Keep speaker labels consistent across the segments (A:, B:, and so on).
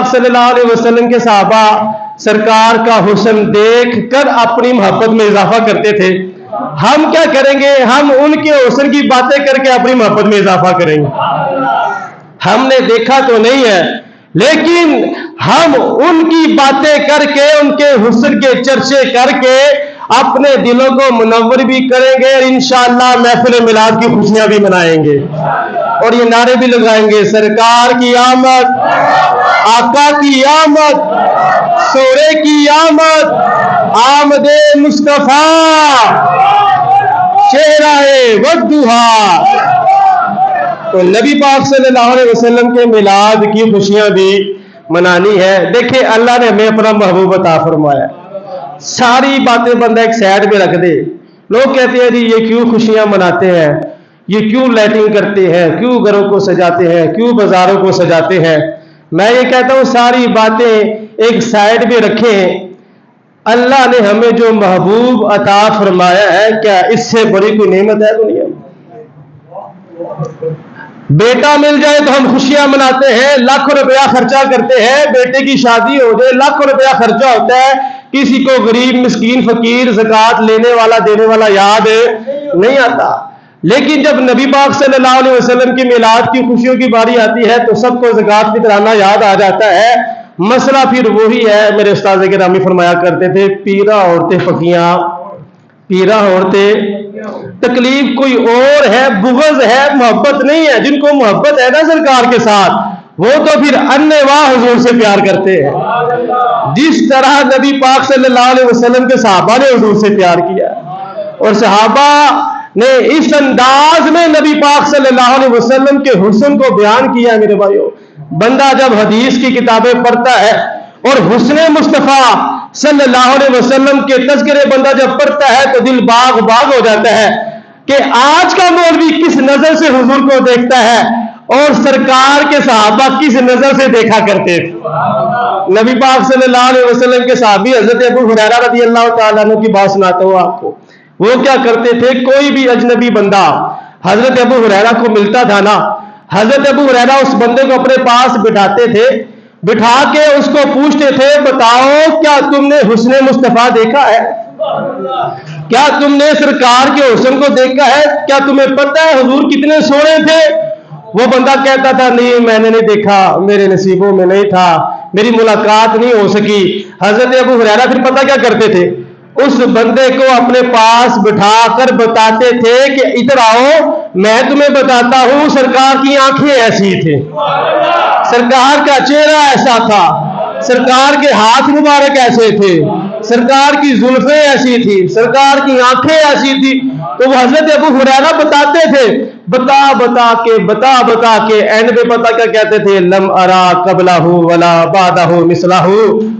A: پاک صلی اللہ علیہ وسلم کے صحابہ سرکار کا حسن دیکھ کر اپنی محبت میں اضافہ کرتے تھے. ہم کیا کریں گے؟ ہم ان کے حسن کی باتیں کر کے اپنی محبت میں اضافہ کریں گے. ہم نے دیکھا تو نہیں ہے لیکن ہم ان کی باتیں کر کے ان کے حسن کے چرچے کر کے اپنے دلوں کو منور بھی کریں گے اور انشاءاللہ محفل میلاد کی خوشیاں بھی منائیں گے اور یہ نعرے بھی لگائیں گے: سرکار کی آمد، آقا کی آمد، سورے کی آمد، آمد مصطفیٰ، چہرہ والضحیٰ. تو نبی پاک صلی اللہ علیہ وسلم کے میلاد کی خوشیاں بھی منانی ہے. دیکھیں اللہ نے ہمیں اپنا محبوب عطا فرمایا. ساری باتیں بندہ ایک سائڈ میں رکھ دے. لوگ کہتے ہیں جی یہ کیوں خوشیاں مناتے ہیں، یہ کیوں لائٹنگ کرتے ہیں، کیوں گھروں کو سجاتے ہیں، کیوں بازاروں کو سجاتے ہیں. میں یہ کہتا ہوں ساری باتیں ایک سائڈ میں رکھیں. اللہ نے ہمیں جو محبوب عطا فرمایا ہے کیا اس سے بڑی کوئی نعمت ہے دنیا میں؟ بیٹا مل جائے تو ہم خوشیاں مناتے ہیں، لاکھوں روپیہ خرچہ کرتے ہیں. بیٹے کی شادی ہو جائے لاکھوں روپیہ خرچہ ہوتا ہے. کسی کو غریب مسکین فقیر زکوٰۃ لینے والا دینے والا یاد نہیں آتا. لیکن جب نبی پاک صلی اللہ علیہ وسلم کی میلاد کی خوشیوں کی باری آتی ہے تو سب کو زکوٰۃ فطرانہ یاد آ جاتا ہے. مسئلہ پھر وہی ہے. میرے استاد گرامی فرمایا کرتے تھے پیرا عورتیں پکیاں، پیرا عورتیں. تکلیف کوئی اور ہے، بغض ہے، محبت نہیں ہے. جن کو محبت ہے نا سرکار کے ساتھ وہ تو پھر انواع حضور سے پیار کرتے ہیں. جس طرح نبی پاک صلی اللہ علیہ وسلم کے صحابہ نے حضور سے پیار کیا اور صحابہ نے اس انداز میں نبی پاک صلی اللہ علیہ وسلم کے حسن کو بیان کیا. میرے بھائیو، بندہ جب حدیث کی کتابیں پڑھتا ہے اور حسن مصطفیٰ صلی اللہ علیہ وسلم کے تذکرے بندہ جب پڑھتا ہے تو دل باغ باغ ہو جاتا ہے کہ آج کا مولوی کس نظر سے حضور کو دیکھتا ہے اور سرکار کے صحابہ کس نظر سے دیکھا کرتے تھے. نبی پاک صلی اللہ علیہ وسلم کے صحابی حضرت ابو ہریرہ رضی اللہ تعالیٰ عنہ کی بات سناتا ہوں آپ کو. وہ کیا کرتے تھے؟ کوئی بھی اجنبی بندہ حضرت ابو ہریرہ کو ملتا تھا نا، حضرت ابو ہریرہ اس بندے کو اپنے پاس بٹھاتے تھے، بٹھا کے اس کو پوچھتے تھے بتاؤ کیا تم نے حسن مصطفیٰ دیکھا ہے؟ کیا تم نے سرکار کے حسن کو دیکھا ہے؟ کیا تمہیں پتہ ہے حضور کتنے سونے تھے؟ وہ بندہ کہتا تھا نہیں میں نے نہیں دیکھا، میرے نصیبوں میں نہیں تھا، میری ملاقات نہیں ہو سکی. حضرت ابو ہریرہ پھر پتہ کیا کرتے تھے؟ اس بندے کو اپنے پاس بٹھا کر بتاتے تھے کہ ادھر آؤ میں تمہیں بتاتا ہوں سرکار کی آنکھیں ایسی تھیں، سرکار کا چہرہ ایسا تھا، سرکار کے ہاتھ مبارک ایسے تھے، سرکار کی زلفیں ایسی تھی، سرکار کی آنکھیں ایسی تھی. تو وہ حضرت ابو ہریرہ بتاتے تھے، بتا کے اینڈ پہ پتہ کیا کہتے تھے؟ لم ارا قبلہ ولا بعدہ مثلہ.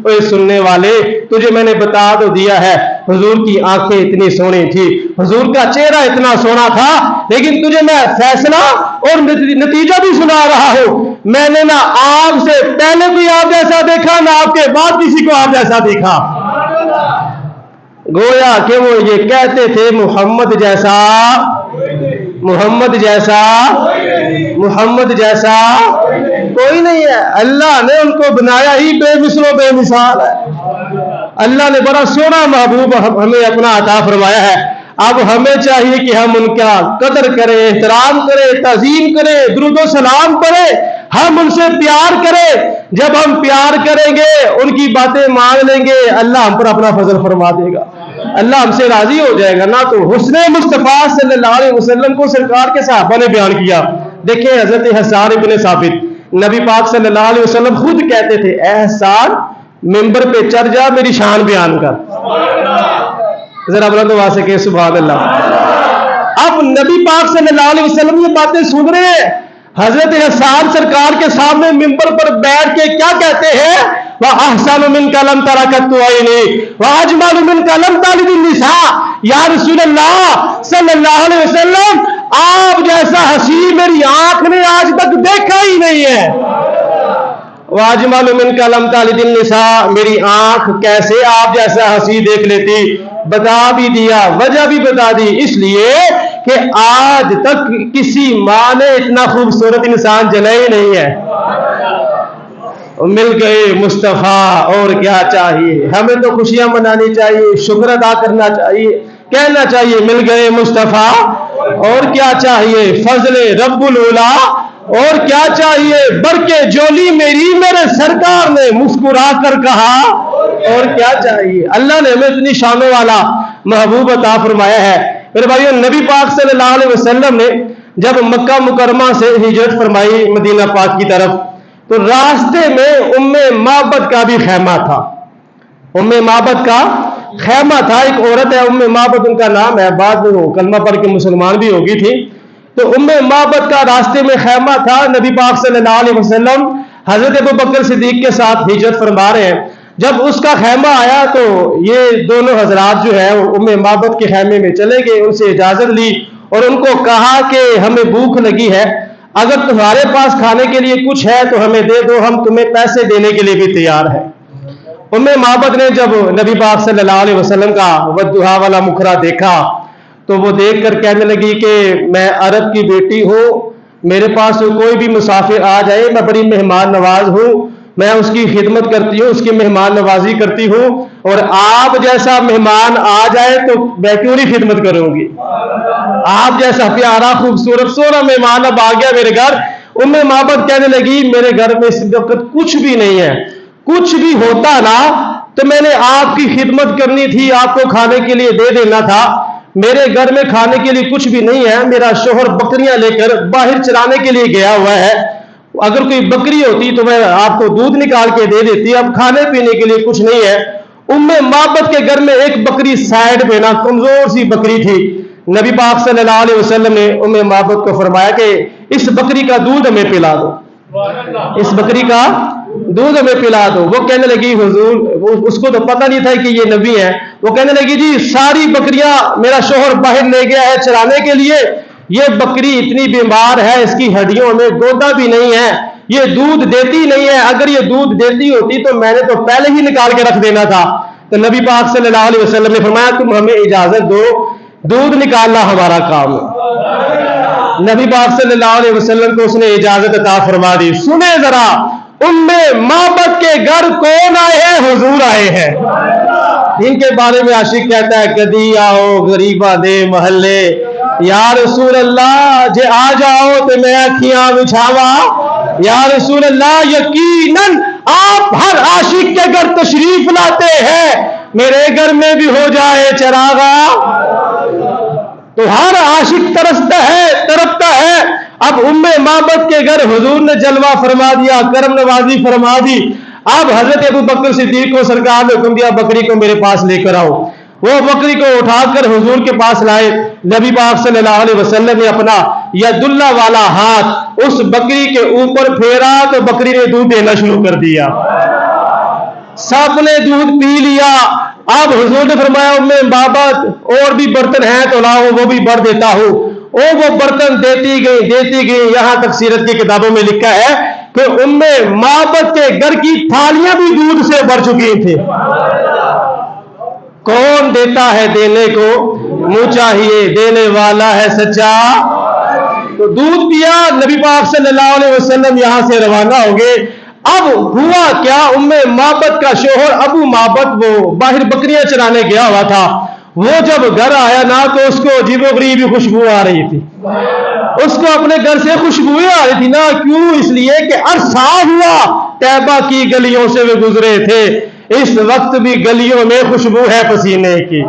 A: اے سننے والے تجھے میں نے بتا تو دیا ہے حضور کی آنکھیں اتنی سونی تھی، حضور کا چہرہ اتنا سونا تھا، لیکن تجھے میں فیصلہ اور نتیجہ بھی سنا رہا ہوں. میں نے نہ آپ سے پہلے کوئی آپ جیسا دیکھا نہ آپ کے بعد کسی کو آپ جیسا دیکھا. گویا کہ وہ یہ کہتے تھے محمد جیسا، محمد جیسا، محمد جیسا کوئی نہیں ہے. اللہ نے ان کو بنایا ہی بے مثل و بے مثال ہے. اللہ نے بڑا سونا محبوب ہمیں اپنا عطا فرمایا ہے. اب ہمیں چاہیے کہ ہم ان کا قدر کریں، احترام کریں، تعظیم کریں، درود و سلام پڑھیں، ہم ان سے پیار کریں. جب ہم پیار کریں گے ان کی باتیں مان لیں گے اللہ ہم پر اپنا فضل فرما دے گا، اللہ ہم سے راضی ہو جائے گا. نہ تو حسن مصطفیٰ صلی اللہ علیہ وسلم کو سرکار کے صحابہ نے بیان کیا. دیکھیں حضرت حسان ابن ثابت، نبی پاک صلی اللہ علیہ وسلم خود کہتے تھے اے حسان ممبر پہ چڑھ جا میری شان بیان کر. ذرا بلند آواز سے کہ سبحان اللہ. اب نبی پاک صلی اللہ علیہ وسلم یہ باتیں سن رہے ہیں. حضرت حسان سرکار کے سامنے ممبر پر بیٹھ کے کیا کہتے ہیں؟ وَأَحْسَنُ مِنْكَ لَمْ تَرَ قَطُّ عَيْنِي وَأَجْمَلُ مِنْكَ لَمْ تَلِدِ النِّسَاءُ. یا رسول اللہ صلی اللہ علیہ وسلم آپ جیسا حسین میری آنکھ نے آج تک دیکھا ہی نہیں ہے. وَأَجْمَلُ مِنْكَ لَمْ تَلِدِ النِّسَاءُ، میری آنکھ کیسے آپ جیسا حسین دیکھ لیتی. بتا بھی دیا، وجہ بھی بتا دی، اس لیے کہ آج تک کسی ماں نے اتنا خوبصورت انسان جنا ہی نہیں ہے. مل گئے مصطفیٰ اور کیا چاہیے. ہمیں تو خوشیاں منانی چاہیے, شکر ادا کرنا چاہیے, کہنا چاہیے مل گئے مصطفیٰ اور کیا چاہیے, فضل رب العلا اور کیا چاہیے, برکے جولی میری میرے سرکار نے مسکرا کر کہا اور کیا چاہیے. اللہ نے ہمیں اتنی شانوں والا محبوب عطا فرمایا ہے. میرے بھائیو, نبی پاک صلی اللہ علیہ وسلم نے جب مکہ مکرمہ سے ہجرت فرمائی مدینہ پاک کی طرف, تو راستے میں ام معبد کا بھی خیمہ تھا. ام معبد کا خیمہ تھا. ایک عورت ہے ام معبد ان کا نام ہے, بعد میں وہ کلمہ پڑھ کے مسلمان بھی ہوگی تھی. تو ام معبد کا راستے میں خیمہ تھا. نبی پاک صلی اللہ علیہ وسلم حضرت ابوبکر صدیق کے ساتھ ہجرت فرما رہے ہیں. جب اس کا خیمہ آیا تو یہ دونوں حضرات جو ہے ام معبد کے خیمے میں چلے گئے, ان سے اجازت لی اور ان کو کہا کہ ہمیں بھوک لگی ہے, اگر تمہارے پاس کھانے کے لیے کچھ ہے تو ہمیں دے دو, ہم تمہیں پیسے دینے کے لیے بھی تیار ہیں. ام معبد نے جب نبی پاک صلی اللہ علیہ وسلم کا والضحیٰ والا مکھرا دیکھا تو وہ دیکھ کر کہنے لگی کہ میں عرب کی بیٹی ہوں, میرے پاس کوئی بھی مسافر آ جائے میں بڑی مہمان نواز ہوں, میں اس کی خدمت کرتی ہوں, اس کی مہمان نوازی کرتی ہوں, اور آپ جیسا مہمان آ جائے تو میں کیوں نہیں خدمت کروں گی. آپ جیسا پیارا خوبصورت سونا مہمان اب آ گیا میرے گھر. ام معبد کہنے لگی میرے گھر میں اس وقت کچھ بھی نہیں ہے, کچھ بھی ہوتا نا تو میں نے آپ کی خدمت کرنی تھی, آپ کو کھانے کے لیے دے دینا تھا. میرے گھر میں کھانے کے لیے کچھ بھی نہیں ہے, میرا شوہر بکریاں لے کر باہر چرانے کے لیے گیا ہوا ہے, اگر کوئی بکری ہوتی تو میں آپ کو دودھ نکال کے دے دیتی, اب کھانے پینے کے لیے کچھ نہیں ہے. ام معبد کے گھر میں ایک بکری سائیڈ پہ نا کمزور سی بکری تھی. نبی پاک صلی اللہ علیہ وسلم نے ام معبد کو فرمایا کہ اس بکری کا دودھ ہمیں پلا دو, اس بکری کا دودھ ہمیں پلا دو. وہ کہنے لگی حضور, اس کو تو پتہ نہیں تھا کہ یہ نبی ہے, وہ کہنے لگی جی ساری بکریاں میرا شوہر باہر لے گیا ہے چرانے کے لیے, یہ بکری اتنی بیمار ہے, اس کی ہڈیوں میں گودا بھی نہیں ہے, یہ دودھ دیتی نہیں ہے, اگر یہ دودھ دیتی ہوتی تو میں نے تو پہلے ہی نکال کے رکھ دینا تھا. تو نبی پاک صلی اللہ علیہ وسلم نے فرمایا تم ہمیں اجازت دو, دودھ نکالنا ہمارا کام ہے. نبی پاک صلی اللہ علیہ وسلم کو اس نے اجازت عطا فرما دی. سنیں ذرا, ام معبد کے گھر کون آئے ہیں؟ حضور آئے ہیں. ان کے بارے میں عاشق کہتا ہے کدی آؤ غریبہ دے محلے, یا رسول اللہ جے آ جاؤ تو میں اکھیاں بچھاوا. یا رسول اللہ یقیناً آپ ہر عاشق کے گھر تشریف لاتے ہیں, میرے گھر میں بھی ہو جائے چراغا. تو ہر عاشق تڑپتا ہے. اب ام معبد کے گھر حضور نے جلوہ فرما دیا, کرم نوازی فرما دی. اب حضرت ابوبکر صدیق کو سرکار نے حکم دیا بکری کو میرے پاس لے کر آؤ. وہ بکری کو اٹھا کر حضور کے پاس لائے. نبی پاک صلی اللہ علیہ وسلم نے اپنا ید اللہ والا ہاتھ اس بکری کے اوپر پھیرا تو بکری نے دودھ دینا شروع کر دیا. سب نے دودھ پی لیا. اب حضور نے فرمایا ام معبد اور بھی برتن ہیں تو لاؤ, وہ بھی بھر دیتا ہوں. وہ برتن دیتی گئی. یہاں تک سیرت کی کتابوں میں لکھا ہے کہ ام معبد کے گھر کی تھالیاں بھی دودھ سے بھر چکی تھیں. کون دیتا ہے دینے کو منہ چاہیے, دینے والا ہے سچا. تو دودھ پیا. نبی پاک صلی اللہ علیہ وسلم یہاں سے روانہ ہو گئے. اب ہوا کیا, ام معبد کا شوہر ابو معبد وہ باہر بکریاں چرانے گیا ہوا تھا. وہ جب گھر آیا نا تو اس کو عجیب و غریب خوشبو آ رہی تھی. اس کو اپنے گھر سے خوشبوئیں آ رہی تھی نا, کیوں؟ اس لیے کہ عرصہ ہوا طیبہ کی گلیوں سے وہ گزرے تھے, اس وقت بھی گلیوں میں خوشبو ہے پسینے کی.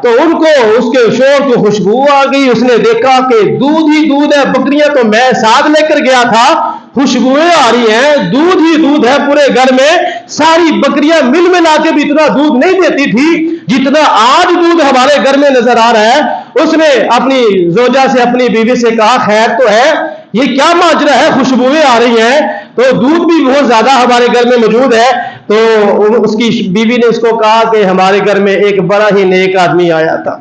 A: تو ان کو اس کے شوہر کو خوشبو آ گئی. اس نے دیکھا کہ دودھ ہی دودھ ہے, بکریاں تو میں ساتھ لے کر گیا تھا, خوشبوئیں آ رہی ہیں, دودھ ہی دودھ ہے پورے گھر میں. ساری بکریاں مل ملا کے بھی اتنا دودھ نہیں دیتی تھی جتنا آج دودھ ہمارے گھر میں نظر آ رہا ہے. اس نے اپنی زوجہ سے, اپنی بیوی سے کہا خیر تو ہے, یہ کیا ماجرا ہے, خوشبوئیں آ رہی ہیں تو دودھ بھی بہت زیادہ ہمارے گھر میں موجود ہے. تو اس کی بیوی نے اس کو کہا کہ ہمارے گھر میں ایک بڑا ہی نیک آدمی آیا تھا.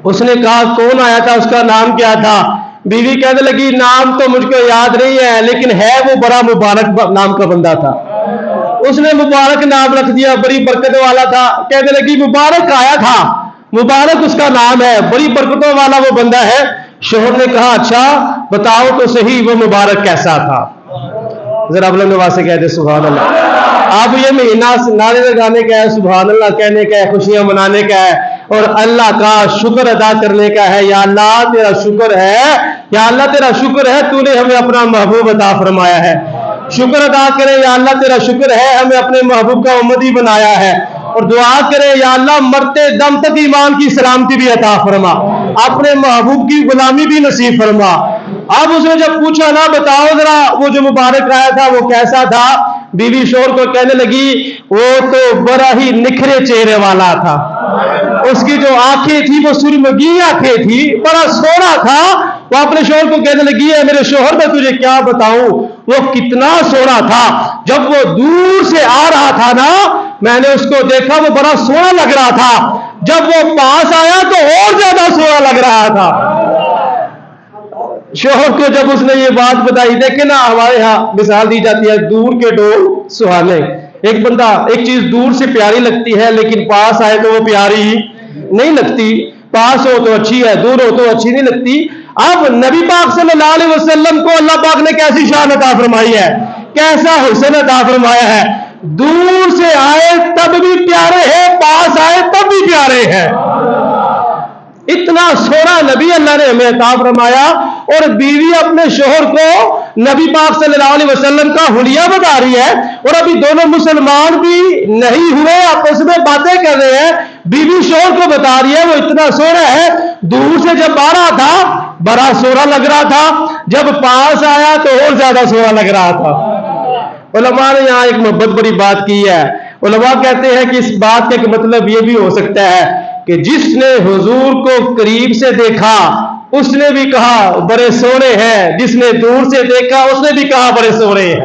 A: اس نے کہا کون آیا تھا, اس کا نام کیا تھا؟ بیوی کہنے لگی نام تو مجھ کو یاد نہیں ہے, لیکن ہے وہ بڑا مبارک نام کا بندہ تھا. اس نے مبارک نام رکھ دیا, بڑی برکت والا تھا. کہنے لگی مبارک آیا تھا, مبارک اس کا نام ہے, بڑی برکتوں والا وہ بندہ ہے. شوہر نے کہا اچھا بتاؤ تو صحیح وہ مبارک کیسا تھا. जरा बुलंद आवाज से कहते सुभान अल्लाह। अब ये महीना नारे लगाने का है, सुभान अल्लाह कहने का है, खुशियां मनाने का है और अल्लाह का शुक्र अदा करने का है। या अल्लाह तेरा शुक्र है, या अल्लाह तेरा शुक्र है, तूने हमें अपना महबूब अता फरमाया है। शुक्र अदा करें या अल्लाह तेरा शुक्र है, हमें अपने महबूब का उम्मती बनाया है। और दुआ करें या अल्लाह मरते दम तक ईमान की सलामती भी अता फरमा, अपने महबूब की गुलामी भी नसीब फरमा। अब उसने जब पूछा ना बताओ जरा वो जो मुबारक आया था वो कैसा था, बीवी शोर को कहने लगी वो तो बड़ा ही निखरे चेहरे वाला था, उसकी जो आंखें थी वो सुरमगी आंखें थी, बड़ा सोना था। वो अपने शोहर को कहने लगी है मेरे शोहर मैं तुझे क्या बताऊं वो कितना सोना था। जब वो दूर से आ रहा था ना मैंने उसको देखा, वो बड़ा सोना लग रहा था, जब वो पास आया तो और ज्यादा सोना लग रहा था। शोहर को जब उसने ये बात बताई, देखे ना हमारे यहाँ मिसाल दी जाती है दूर के डोल सुहाने। एक बंदा एक चीज दूर से प्यारी लगती है लेकिन पास आए तो वो प्यारी नहीं लगती, पास हो तो अच्छी है, दूर हो तो अच्छी नहीं लगती। अब नबी पाक सल्लल्लाहु अलैहि वसल्लम को अल्लाह पाक ने कैसी शान अता फरमाई है, कैसा हुस्न अता फरमाया है, दूर से आए तब भी प्यारे हैं, पास आए तब भी प्यारे हैं। इतना सोना नबी अल्लाह ने हमें अता फरमाया। और बीवी अपने शोहर को नबी पाक सल्लल्लाहु अलैहि वसल्लम का हुलिया बता रही है और अभी दोनों मुसलमान भी नहीं हुए, आपस में बातें कर रहे हैं। बीवी शोहर को बता रही है वो इतना सोना है, दूर से जब आ रहा था बड़ा सोना लग रहा था, जब पास आया तो और ज्यादा सोना लग रहा था। उलमा ने यहाँ एक मोहब्बत बड़ी बात की है। उलमा कहते हैं कि इस बात का मतलब ये भी हो सकता है कि जिसने हुजूर को करीब से देखा उसने भी कहा बड़े सोने हैं, जिसने दूर से देखा उसने भी कहा बड़े सोने हैं।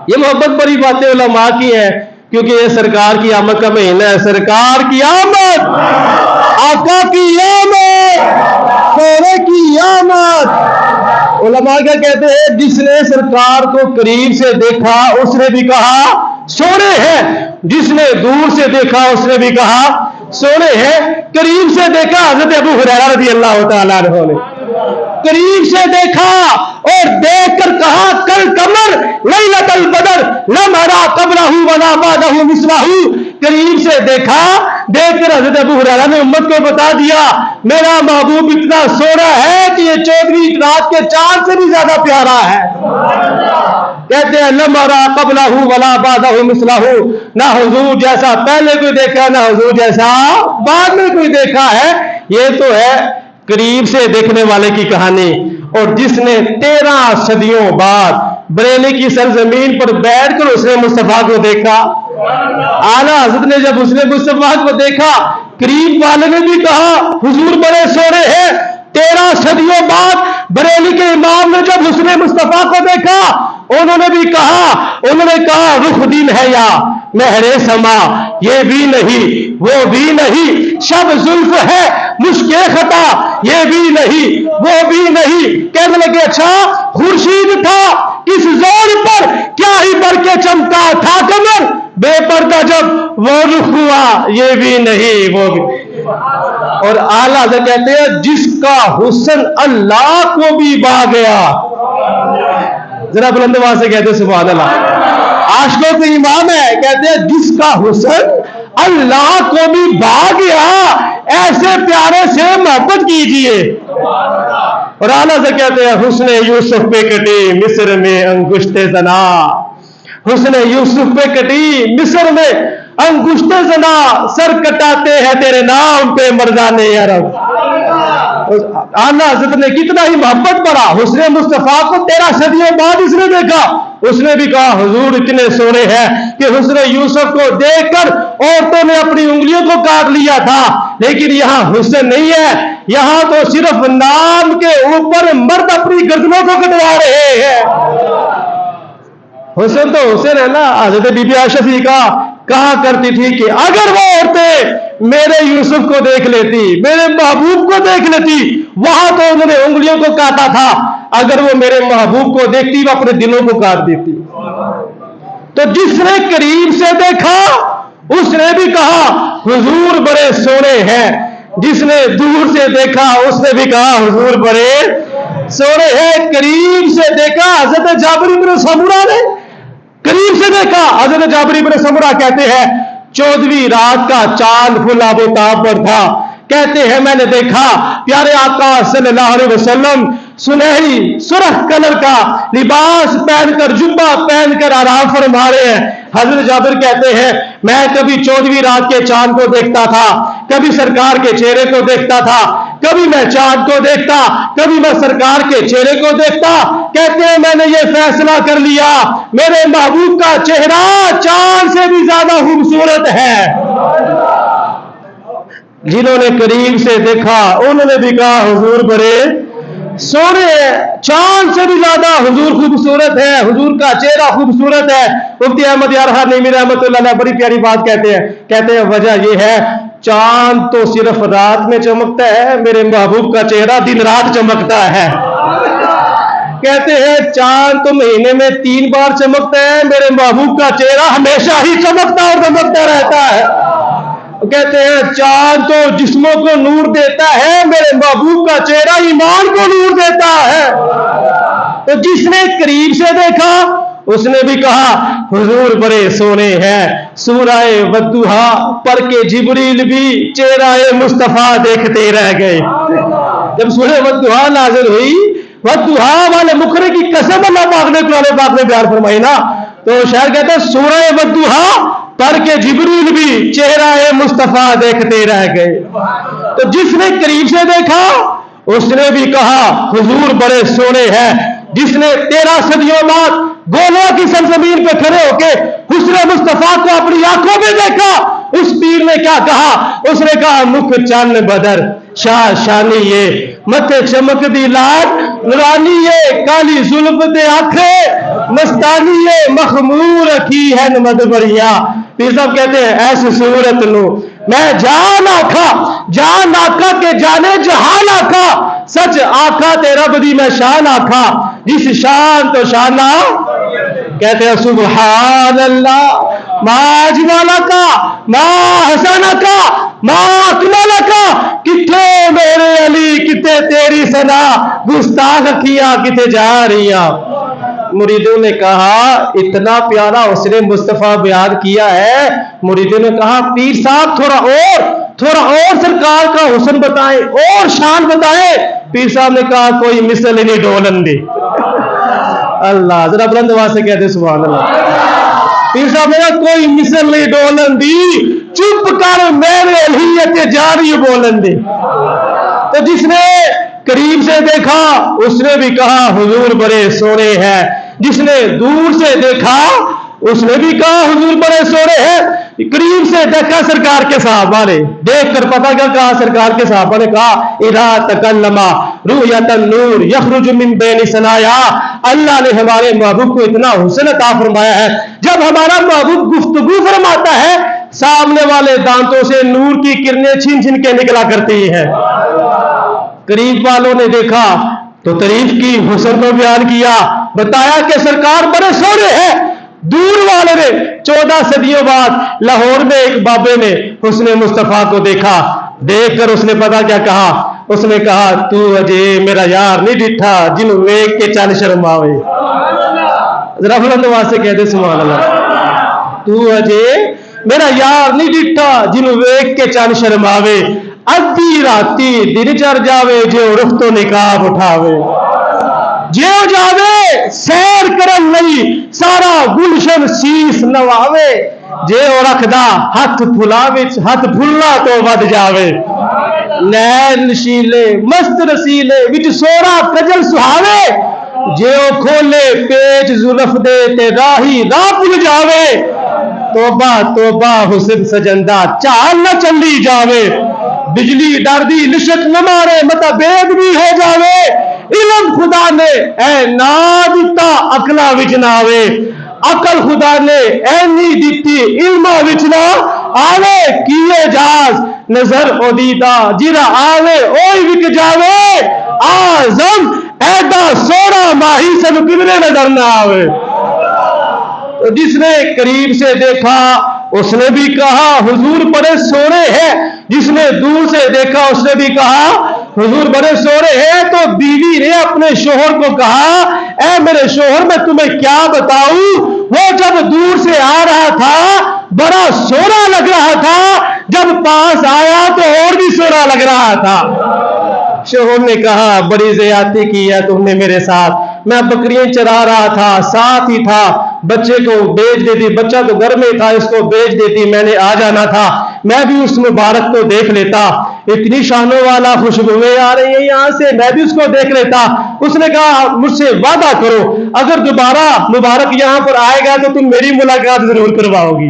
A: ये मोहब्बत बड़ी बातें उलमा की है क्योंकि ये सरकार की आमद का महीना है। सरकार की आमद, आका की आमद, सोने की आमद। उलमा क्या कहते हैं, जिसने सरकार को करीब से देखा उसने भी कहा सोने हैं, जिसने दूर से देखा उसने भी कहा सोने हैं। करीब से देखा हज़रत अबू हुरैरा रज़ी अल्लाह तआला अन्हु ने करीब से देखा और देखकर कहा कल कमर लैलतल बदर लम अरा क़ब्लहु वला बादहु मिस्लहु। करीब से देखा, देखकर हज़रत अबू हुरैरा ने उम्मत को बता दिया मेरा महबूब इतना सोना है कि ये 14वीं रात के चांद से भी ज्यादा प्यारा है। कहते हैं लम अरा क़ब्लहु वला बादहु मिस्लहु, ना हुजूर जैसा पहले कोई देखा ना हुजूर जैसा बाद में कोई देखा है। ये तो है करीब से देखने वाले की कहानी। और जिसने 13 सदियों बाद बरेली की सरजमीन पर बैठकर उसने मुस्तफा को देखा, आला हज़रत ने जब उसने मुस्तफा को देखा करीब वाले ने भी कहा हुजूर बड़े सोने हैं। 13 सदियों बाद बरेली के इमाम ने जब उसने मुस्तफा को देखा उन्होंने कहा रुख दिन है या महरे समा, ये भी नहीं वो भी नहीं, शब जुल्फ है मुश्के खता, ये भी नहीं वो भी नहीं। कहने लगे अच्छा खुर्शीद था किस जोर पर क्या ही बढ़ के चमका था कमर, बेपर्दा जब वो रुख हुआ ये भी नहीं वो भी। और आला से कहते हैं जिसका हुस्न अल्लाह को भी भा गया, जरा बुलंद आवाज से कहते हैं सुभान अल्लाह। आशिकों के इमाम है, कहते हैं जिसका हुस्न अल्लाह को भी भा गया, ऐसे प्यारे से मोहब्बत कीजिए। और आला से कहते हैं हुस्न यूसुफ पे कटी मिस्र में अंगुश्ते जना, हुस्न यूसुफ पे कटी मिस्र में अंगुश्ते जना, सर कटाते हैं तेरे नाम पे मर्दाने अरब। आला हज़रत ने कितना ही मोहब्बत पड़ा, हुस्न मुस्तफा को 13 सदियों बाद इसने देखा, उसने भी कहा हुजूर इतने सोने हैं कि हुस्न यूसुफ को देखकर औरतों ने अपनी उंगलियों को काट लिया था, लेकिन यहाँ हुस्न नहीं है, यहाँ तो सिर्फ नाम के ऊपर मर्द अपनी गर्दनों को कटवा रहे हैं। हुस्न तो हुस्न है ना। हज़रत बीबी आयशा कहा करती थी कि अगर वो औरतें मेरे यूसुफ को देख लेती, मेरे महबूब को देख लेती, वहां तो उन्होंने उंगलियों को काटा था, अगर वो मेरे महबूब को देखती वो अपने दिलों को काट देती। तो जिसने करीब से देखा उसने भी कहा हुजूर बड़े सोने हैं, जिसने दूर से देखा उसने भी कहा हुजूर बड़े सोने हैं। करीब से देखा हजरत जाबिर इब्न समुरा ने, करीब से देखा हजरत जाबिर इब्न समुरा कहते हैं 14वीं रात का चांद फुल आबोताब पर था। कहते हैं मैंने देखा प्यारे आका सल्लल्लाहु अलैहि वसल्लम सुनहरी सुरख कलर का लिबास पहनकर, जुब्बा पहनकर आराम फरमा रहे हैं। हजरत जाबिर कहते हैं मैं कभी 14वीं रात के चांद को देखता था, कभी सरकार के चेहरे को देखता था, कभी मैं चांद को देखता, कभी मैं सरकार के चेहरे को देखता। कहते हैं मैंने ये फैसला कर लिया मेरे महबूब का चेहरा चांद से भी ज्यादा खूबसूरत है। जिन्होंने करीब से देखा उन्होंने भी कहा हुजूर बड़े सोने हैं, चांद से भी ज्यादा हुजूर खूबसूरत है, हुजूर का चेहरा खूबसूरत है। मुफ्ती अहमद यार नईमी रहमतुल्लाह अलैह बड़ी प्यारी बात कहते हैं वजह यह है चांद तो सिर्फ रात में चमकता है, मेरे महबूब का चेहरा दिन रात चमकता है। कहते हैं चांद तो महीने में 3 बार चमकता है, मेरे महबूब का चेहरा हमेशा ही चमकता और दमकता रहता है। कहते हैं चांद तो जिस्मों को नूर देता है, मेरे महबूब का चेहरा ईमान को नूर देता है। तो जिसने करीब से देखा उसने भी कहा हुजूर बड़े सोने हैं। सूरह वद्दुहा पढ़ के जिब्रील भी चेहरा मुस्तफा देखते रह गए। जब सूरह वद्दुहा नाज़िल हुई, वद्दुहा वाले मुखरे की कसम अल्लाह पाक ने कुरान पाक में बयान फरमाई ना, तो शायर कहते हैं सूरह वद्दुहा पढ़ के जिब्रील भी चेहरा मुस्तफा देखते रह गए। तो जिसने करीब से देखा उसने भी कहा हुजूर बड़े सोने हैं। जिसने 13 सदियों बाद गोला की सरजमीन पे खड़े होके हुस्न मुस्तफा को अपनी आंखों में देखा, उस पीर ने क्या कहा? उसने कहा मुख चन्न बदर शाह शानी ये मथे चमक दी लाट नुरानी ये काली जुल्फ दे आंखें मस्तानी ये मखमूर की है मदबरिया। पीर साहब कहते हैं ऐसी सूरत नो मैं जान आखा के जाने जहान आखा, सच आखा तेरा बदी मैं शान आखा, जिस शान तो शाना। कहते हैं सुबहान अल्लाह माज वाला का माँ हसाना का माँ अकमाला का, किथे मेरे अली किथे तेरी सना, गुस्ताख किया किथे जा रहिया। मुरीदों ने कहा इतना प्यारा हुस्न मुस्तफा बयान किया है। मुरीदों ने कहा पीर साहब थोड़ा और सरकार का हुस्न बताएं और शान बताएं। पीर साहब ने कहा कोई मिसल नहीं डोलन दे। अल्लाह जरा बुलंद आवाज से कहते सुभान अल्लाह। पीर साहब ने कहा कोई मिसल नहीं डोलन दी, चुप कर मेरे अलियत जारी बोलन दे। तो जिसने करीब से देखा उसने भी कहा हुजूर बड़े सोने हैं। जिसने दूर से देखा उसने भी कहा हुजूर बड़े सोने हैं। करीब से देखा सरकार के साहबा ने, देख कर पता क्या कहा? सरकार के साहबा ने कहा इरा तकल्लमा रुयतन नूर यखरुज मिन बैनि सनाया। अल्लाह ने हमारे महबूब को इतना हुस्न अता फरमाया है, जब हमारा महबूब गुफ्तगू फरमाता है सामने वाले दांतों से नूर की किरणें छिन छिन के निकला करती है। करीब वालों ने देखा तो तारीफ की, हुस्न को बयान किया, बताया कि सरकार बड़े सोने हैं। दूर वाले ने 14 सदियों बाद लाहौर में एक बाबे ने हुस्न मुस्तफा को देखा। देखकर उसने पता क्या कहा? उसने कहा तू अजय मेरा यार नहीं डिठा जिन्हों वेख के चल शर्मावे। जरा बुलंद आवाज से कहते सुभान अल्लाह। तू अजय मेरा यार नहीं डिठा जिन्हों वेख के चल शर्मावे, अद्धी राती दिन चढ़ जावे जो रुख तो निकाब उठावे, जो जावे सैर करन नहीं सारा गुलशन शीस नवावे, जे रखदा हथ फुला विच हथ फुल्ला तो वध जावे, नैन नशीले मस्त रसीले विच सोरा कजल सुहावे, जे खोले पेच जुल्फ दे ते राही राह भुल जावे, तोबा तोबा हुस्न सजंदा चाल न चली जावे, बिजली डरदी लिशक न मारे मता बेद भी हो जावे, इलम खुदा ने ऐ ना दिता अकला विच ना आवे, अकल खुदा ने ऐनी दिती इल्मा विच ना आवे, किए जाज नजर ओदीदा जिरा आवे ओई विक जावे, आजम ऐदा सोना माही सन किधरे नजर ना आवे। तो जिसने करीब से देखा उसने भी कहा हुजूर बड़े सोने हैं। जिसने दूर से देखा उसने भी कहा हुजूर बड़े सो रहे हैं तो बीवी ने अपने शोहर को कहा, ऐ मेरे शोहर मैं तुम्हें क्या बताऊं, वो जब दूर से आ रहा था बड़ा सोना लग रहा था, जब पास आया तो और भी सोना लग रहा था। शोहर ने कहा, बड़ी ज्यादती की है तुमने मेरे साथ, मैं बकरियां चरा रहा था, साथ ही था, बच्चे को बेच देती, बच्चा तो घर में था, इसको बेच देती, मैंने आ जाना था, मैं भी उस मुबारक को देख लेता, इतनी शानों वाला खुशबुएं आ रही है यहां से, मैं भी उसको देख लेता। उसने कहा, मुझसे वादा करो अगर दोबारा मुबारक यहां पर आएगा तो तुम मेरी मुलाकात जरूर करवाओगी।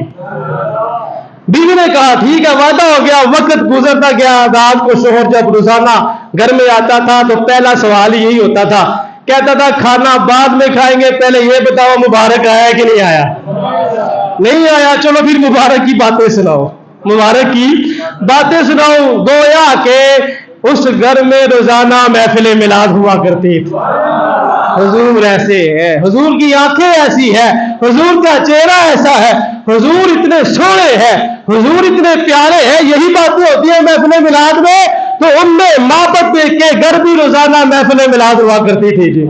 A: बीवी ने कहा, ठीक है वादा हो गया। वक्त गुजरता गया, रात को शोहर जब रोजाना घर में आता था तो पहला सवाल यही होता था, कहता था खाना बाद में खाएंगे, पहले ये बताओ मुबारक आया कि नहीं आया। नहीं आया, चलो फिर मुबारक की बातें सुनाओ, मुबारक की बातें सुनाओ। गोया के उस घर में रोजाना महफिल मिलाद हुआ करती थी। हुजूर ऐसे है, हुजूर की आंखें ऐसी है, हुजूर का चेहरा ऐसा है, हुजूर इतने सोहने हैं, हुजूर इतने प्यारे हैं, यही बातें होती है महफिल मिलाद में। तो उम्मे माबद के घर भी रोजाना महफिल मिलाद हुआ करती थी जी।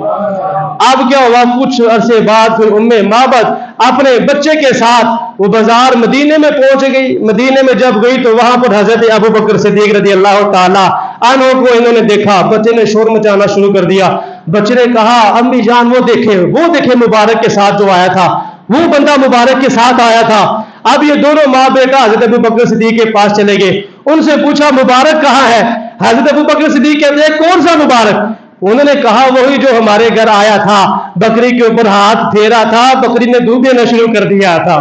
A: अब क्या हुआ, कुछ अरसे बाद फिर उम्मे माबद अपने बच्चे के साथ वो बाजार मदीने में पहुंच गई। मदीने में जब गई तो वहां पर हजरत अबू बकर सिद्दीक रज़ी अल्लाह ताला अन्हु को इन्होंने देखा। बच्चे ने शोर मचाना शुरू कर दिया। बच्चे ने कहा, अम्मी जान वो देखे मुबारक के साथ जो आया था, वो बंदा मुबारक के साथ आया था। अब ये दोनों माँ बेटा हजरत अबू बकर सिद्दीक के पास चले गए, उनसे पूछा मुबारक कहाँ है। हजरत अबू बकर सिद्दीक कहते हैं, कौन सा मुबारक। उन्होंने कहा, वही जो हमारे घर आया था, बकरी के ऊपर हाथ फेरा था, बकरी ने दूध देना शुरू कर दिया था।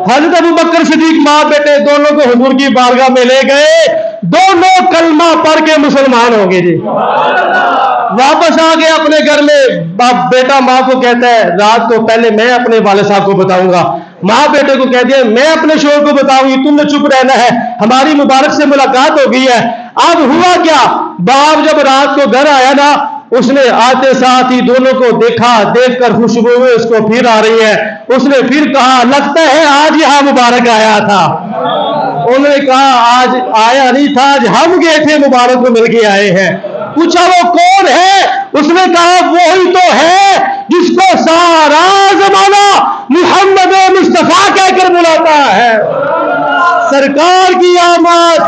A: हजरत अबू बकर सिद्दीक माँ बेटे दोनों को हुजूर की बारगाह में ले गए, दोनों कलमा पढ़ के मुसलमान हो गए जी। वापस आ गए अपने घर में। बाप बेटा माँ को कहता है, रात को पहले मैं अपने वाले साहब को बताऊंगा। माँ बेटे को कहती है, मैं अपने शोहर को बताऊंगी, तुमने चुप रहना है, हमारी मुबारक से मुलाकात हो गई है। अब हुआ क्या, बाप जब रात को घर आया ना, उसने आते साथ ही दोनों को देखा, देखकर खुशबू में उसको फिर आ रही है। उसने फिर कहा, लगता है आज यहाँ मुबारक आया था। उन्होंने कहा, आज आया नहीं था, आज हम गए थे, मुबारक को मिल के आए हैं। पूछा, वो कौन है। उसने कहा, वही तो है जिसको सारा जमाना मुहम्मद मुस्तफा कहकर बुलाता है। सरकार की आमद,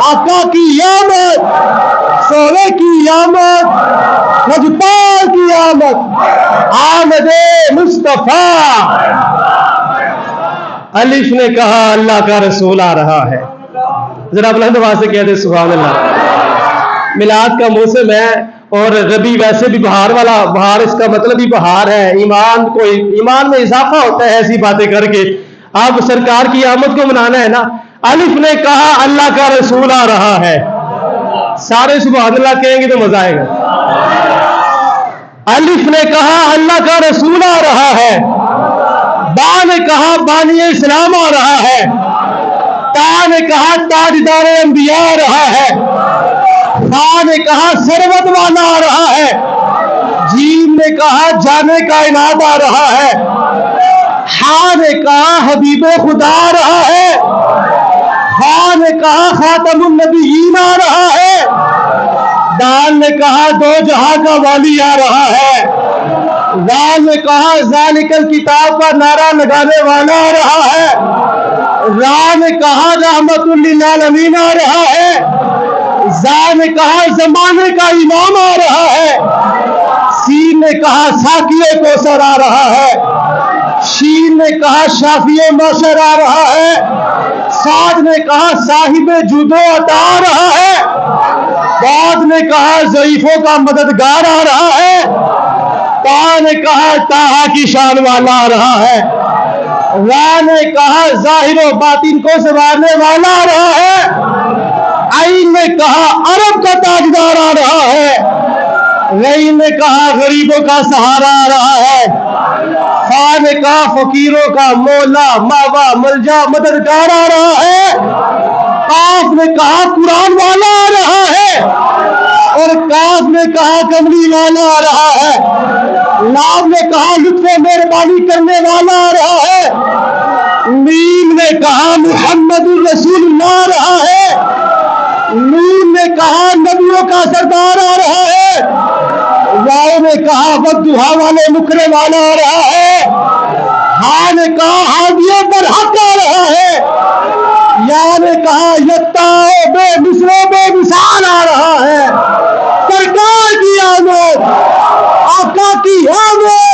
A: आका की आमद, सोने की आमद, रजपाल की आमद, आमद मुस्तफा। अलिफ ने कहा, अल्लाह का रसूल आ रहा है। जरा बुलंद आवाज से कह दे सुभान अल्लाह। मिलाद का मौसम है और रबी वैसे भी बहार वाला, बहार इसका मतलब ही बहार है, ईमान में इजाफा होता है ऐसी बातें करके। अब सरकार की आमद को मनाना है ना। अलिफ ने कहा, अल्लाह का रसूल आ रहा है। सारे सुभान अल्लाह कहेंगे तो मजा आएगा। अलिफ ने कहा, अल्लाह का रसूल आ रहा है। बा ने कहा, बानी इस्लाम आ रहा है। ता ने कहा, ताजदार अंबिया आ रहा है। खा ने कहा, सरवत वाला आ रहा है। जीम ने कहा, जाने कायनात आ रहा है। हा ने कहा, हबीबे खुदा आ रहा है। हा ने कहा, खातमुन नबीयीन आ रहा है। दाल ने कहा, दो जहां का वाली आ रहा है। दाल ने कहा, ज़ालिकल किताब का नारा लगाने वाला आ रहा है। रा ने कहा, रहमतुल लिल आलमीन आ रहा है। जा ने कहा, जमाने का इमाम आ रहा है। सीन ने कहा, साकिए कौसर आ रहा है। शीन ने कहा, शाफिए मौसर आ रहा है। साद ने कहा, साहिबे जुदो अता आ रहा है। बाद ने कहा, ज़ईफों का मददगार आ रहा है। ता ने कहा, ताहा की शान वाला आ रहा है। रा ने कहा, जाहिर बातिन को संवारने वाला आ रहा है। आइन ने कहा, अरब का ताजदार आ रहा है। रई ने कहा, गरीबों का सहारा आ रहा है। खा ने कहा, फकीरों का मौला मावा मलजा मददगार आ रहा है। काफ ने कहा, कुरान वाला आ रहा है। और काफ ने कहा, कमली वाला आ रहा है। लाभ ने कहा, लुत्फ़े मेहरबानी करने वाला आ रहा है। मीम ने कहा, मुहम्मदुर रसूलुल्लाह आ रहा है।
B: نون نے کہا نبیوں کا سردار آ رہا ہے، واؤ نے کہا ودھا والے مکرے والا آ رہا ہے، ہاں نے کہا ہادیہ پر حق آ رہا ہے، یا نے کہا یتا بے مثل بے مثال آ رہا ہے۔ سرکار کی آمد، آقا کی آمد۔